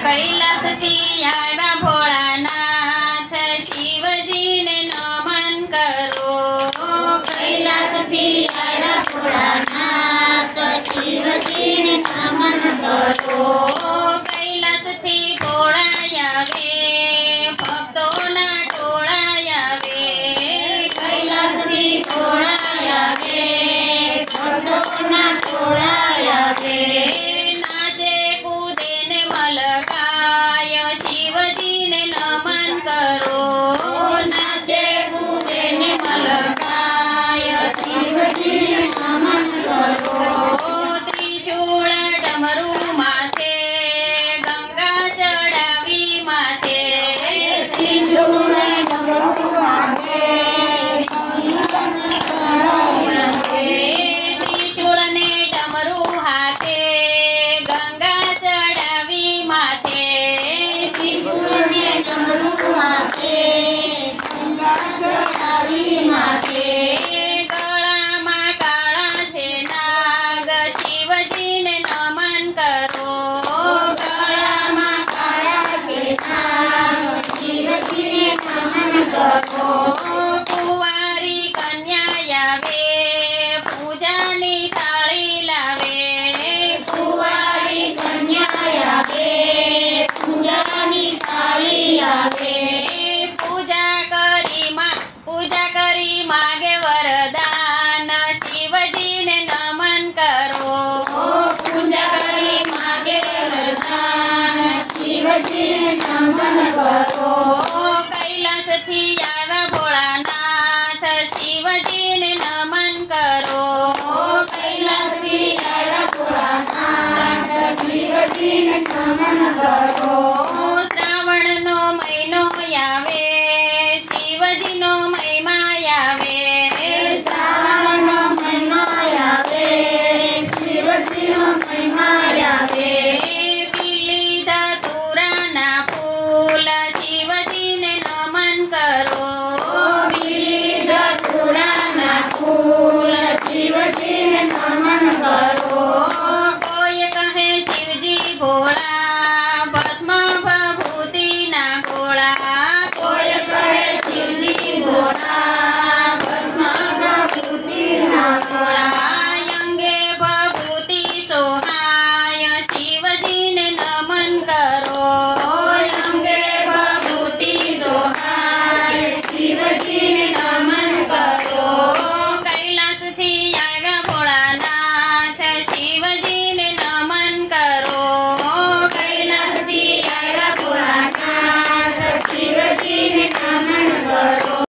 कैलास थी आया भोलानाथ शिवजी ने नमन करो। कैलास थी आया भोलानाथ शिवजी ने नमन करो। कैलास थी भोळायावे भक्तोना टोळायावे। कैलास थी भोळायावे भक्तोना टोळायावे। नाचे कूदे ने मलकाय शिवजी ने नमन करो। नाचे कूदे ने मलकाय शिवजी ने नमन करो। त्रिशूळ डमरू माथे गंगा चढावी माथे। त्रिशूळ डमरू माथे त्रिशूळ ने डमरू हाथे गंगा चढावी माथे। त्रिशूळ ने डमरू माथे गंगा चढावी माथे। गळाમાં કાળા છે નાગ શિવજી ને નમન કરો। ગળામાં કાળા છે નાગ શિવજીને નમન કરો। કુંવારી કન્યા આવે પૂજાની થાળી લાવે। કુંવારી કન્યા આવે પૂજાની થાળી આવે। પૂજા કરી માગે વરદાન